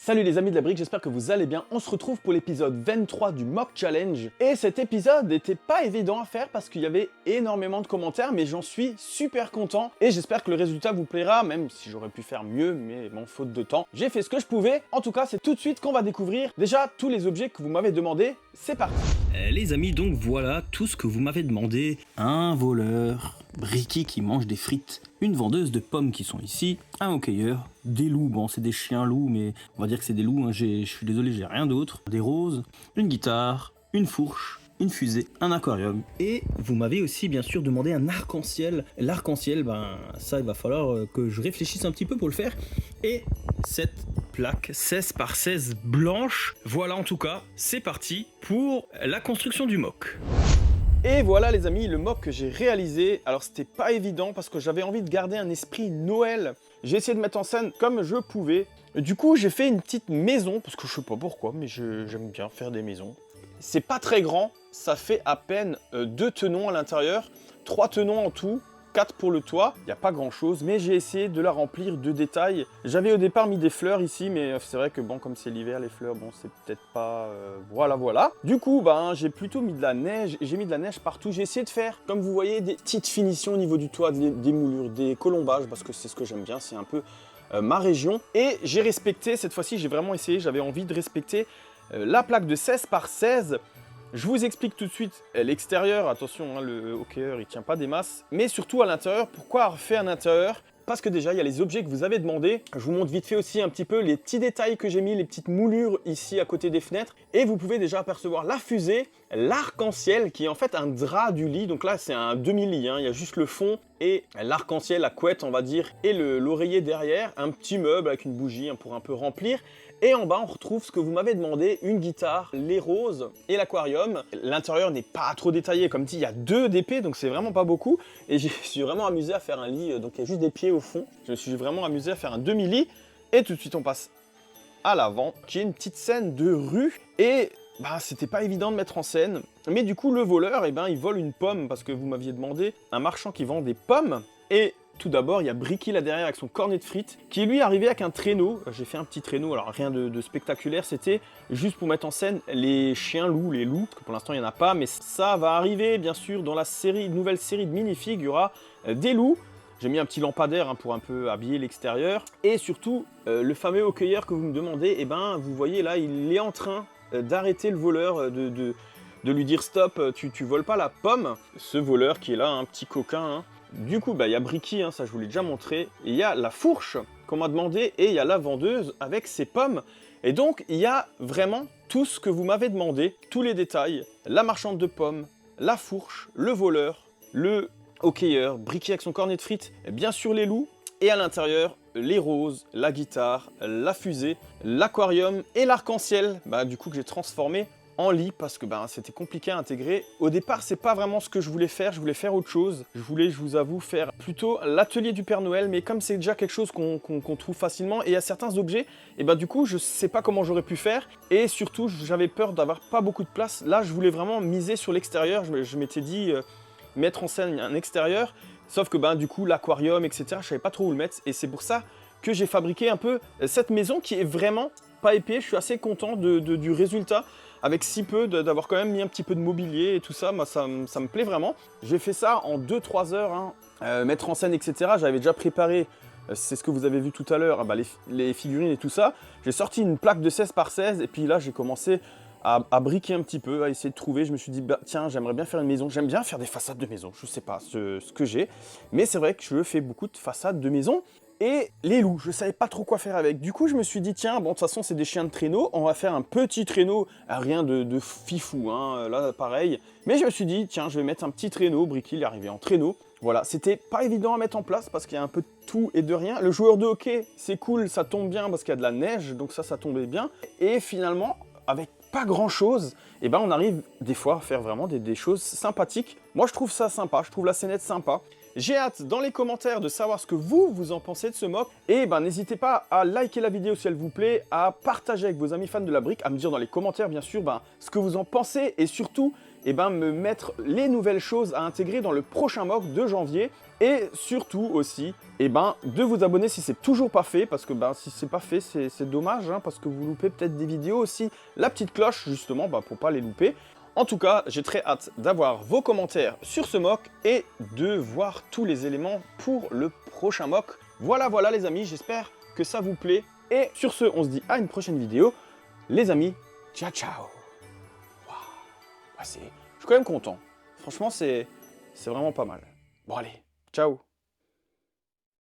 Salut les amis de la brique, j'espère que vous allez bien. On se retrouve pour l'épisode 23 du Mock Challenge. Et cet épisode n'était pas évident à faire parce qu'il y avait énormément de commentaires, mais j'en suis super content. Et j'espère que le résultat vous plaira, même si j'aurais pu faire mieux, mais bon, faute de temps. J'ai fait ce que je pouvais. En tout cas, c'est tout de suite qu'on va découvrir déjà tous les objets que vous m'avez demandé. C'est parti. Les amis, donc voilà tout ce que vous m'avez demandé. Un voleur, Bricky qui mange des frites, une vendeuse de pommes qui sont ici, un hockeyeur, des loups, bon c'est des chiens loups mais on va dire que c'est des loups, hein. Je suis désolé, j'ai rien d'autre, des roses, une guitare, une fourche, une fusée, un aquarium. Et vous m'avez aussi bien sûr demandé un arc-en-ciel. L'arc-en-ciel, ben ça il va falloir que je réfléchisse un petit peu pour le faire. Et cette plaque 16 par 16 blanche, voilà en tout cas, c'est parti pour la construction du mock. Et voilà les amis, le mock que j'ai réalisé. Alors c'était pas évident parce que j'avais envie de garder un esprit Noël. J'ai essayé de mettre en scène comme je pouvais. Du coup j'ai fait une petite maison, parce que je sais pas pourquoi, mais j'aime bien faire des maisons. C'est pas très grand, ça fait à peine 2 tenons à l'intérieur, 3 tenons en tout, 4 pour le toit, il n'y a pas grand chose, mais j'ai essayé de la remplir de détails. J'avais au départ mis des fleurs ici, mais c'est vrai que bon, comme c'est l'hiver, les fleurs, bon, c'est peut-être pas... voilà. Du coup, ben, j'ai plutôt mis de la neige, j'ai mis de la neige partout. J'ai essayé de faire, comme vous voyez, des petites finitions au niveau du toit, des moulures, des colombages, parce que c'est ce que j'aime bien, c'est un peu ma région. Et j'ai respecté, cette fois-ci, j'ai vraiment essayé, j'avais envie de respecter la plaque de 16 par 16. Je vous explique tout de suite l'extérieur, attention, hein, le hockeyeur il tient pas des masses, mais surtout à l'intérieur. Pourquoi avoir fait un intérieur? Parce que déjà il y a les objets que vous avez demandé. Je vous montre vite fait aussi un petit peu les petits détails que j'ai mis, les petites moulures ici à côté des fenêtres. Et vous pouvez déjà apercevoir la fusée, l'arc-en-ciel qui est en fait un drap du lit. Donc là c'est un demi-lit, hein. Il y a juste le fond et l'arc-en-ciel, la couette on va dire, et l'oreiller derrière. Un petit meuble avec une bougie hein, pour un peu remplir. Et en bas, on retrouve ce que vous m'avez demandé, une guitare, les roses et l'aquarium. L'intérieur n'est pas trop détaillé, comme dit, il y a 2 DP, donc c'est vraiment pas beaucoup. Et je suis vraiment amusé à faire un lit, donc il y a juste des pieds au fond. Je me suis vraiment amusé à faire un demi-lit. Et tout de suite, on passe à l'avant, qui est une petite scène de rue. Et bah, c'était pas évident de mettre en scène. Mais du coup, le voleur, eh ben, il vole une pomme, parce que vous m'aviez demandé un marchand qui vend des pommes. Et tout d'abord, il y a Bricky là derrière avec son cornet de frites qui est lui arrivé avec un traîneau. J'ai fait un petit traîneau, alors rien de spectaculaire, c'était juste pour mettre en scène les chiens loups, les loups, parce que pour l'instant il n'y en a pas, mais ça va arriver bien sûr dans la nouvelle série de minifigs, il y aura des loups. J'ai mis un petit lampadaire hein, pour un peu habiller l'extérieur. Et surtout, le fameux hockeyeur que vous me demandez, eh ben, vous voyez là, il est en train d'arrêter le voleur, de lui dire stop, tu voles pas la pomme. Ce voleur qui est là, un petit coquin, hein. Du coup, bah, y a Bricky, hein, ça je vous l'ai déjà montré, et il y a la fourche qu'on m'a demandé, et il y a la vendeuse avec ses pommes. Et donc, il y a vraiment tout ce que vous m'avez demandé, tous les détails, la marchande de pommes, la fourche, le voleur, le hockeyeur, Bricky avec son cornet de frites, et bien sûr les loups, et à l'intérieur, les roses, la guitare, la fusée, l'aquarium et l'arc-en-ciel, bah, du coup que j'ai transformé en lit parce que c'était compliqué à intégrer. Au départ, c'est pas vraiment ce que je voulais faire autre chose. Je voulais, je vous avoue, faire plutôt l'atelier du Père Noël, mais comme c'est déjà quelque chose qu'on trouve facilement, et il y a certains objets, et du coup, je sais pas comment j'aurais pu faire, et surtout, j'avais peur d'avoir pas beaucoup de place. Là, je voulais vraiment miser sur l'extérieur, je m'étais dit mettre en scène un extérieur, sauf que du coup, l'aquarium, etc., je savais pas trop où le mettre, et c'est pour ça que j'ai fabriqué un peu cette maison qui est vraiment pas épais. Je suis assez content du résultat. Avec si peu, d'avoir quand même mis un petit peu de mobilier et tout ça, moi ça me plaît vraiment. J'ai fait ça en 2-3 heures, hein. Mettre en scène, etc. J'avais déjà préparé, c'est ce que vous avez vu tout à l'heure, les figurines et tout ça. J'ai sorti une plaque de 16 par 16 et puis là j'ai commencé à briquer un petit peu, à essayer de trouver. Je me suis dit, tiens, j'aimerais bien faire une maison. J'aime bien faire des façades de maison, je sais pas ce que j'ai. Mais c'est vrai que je fais beaucoup de façades de maison. Et les loups, je savais pas trop quoi faire avec. Du coup, je me suis dit, tiens, bon, de toute façon, c'est des chiens de traîneau. On va faire un petit traîneau, rien de fifou, hein, là, pareil. Mais je me suis dit, tiens, je vais mettre un petit traîneau. Bricky, il est arrivé en traîneau. Voilà, c'était pas évident à mettre en place parce qu'il y a un peu de tout et de rien. Le joueur de hockey, c'est cool, ça tombe bien parce qu'il y a de la neige, donc ça tombait bien. Et finalement, avec pas grand chose, on arrive des fois à faire vraiment des choses sympathiques. Moi, je trouve ça sympa, je trouve la scénette sympa. J'ai hâte dans les commentaires de savoir ce que vous en pensez de ce mock. Et ben n'hésitez pas à liker la vidéo si elle vous plaît, à partager avec vos amis fans de la brique, à me dire dans les commentaires bien sûr ce que vous en pensez et surtout me mettre les nouvelles choses à intégrer dans le prochain mock de janvier. Et surtout aussi, de vous abonner si c'est toujours pas fait, parce que si c'est pas fait, c'est dommage, hein, parce que vous loupez peut-être des vidéos aussi. La petite cloche, justement, pour pas les louper. En tout cas, j'ai très hâte d'avoir vos commentaires sur ce mock et de voir tous les éléments pour le prochain mock. Voilà les amis, j'espère que ça vous plaît. Et sur ce, on se dit à une prochaine vidéo. Les amis, ciao ciao. Waouh. Je suis quand même content. Franchement, c'est vraiment pas mal. Bon allez. Ciao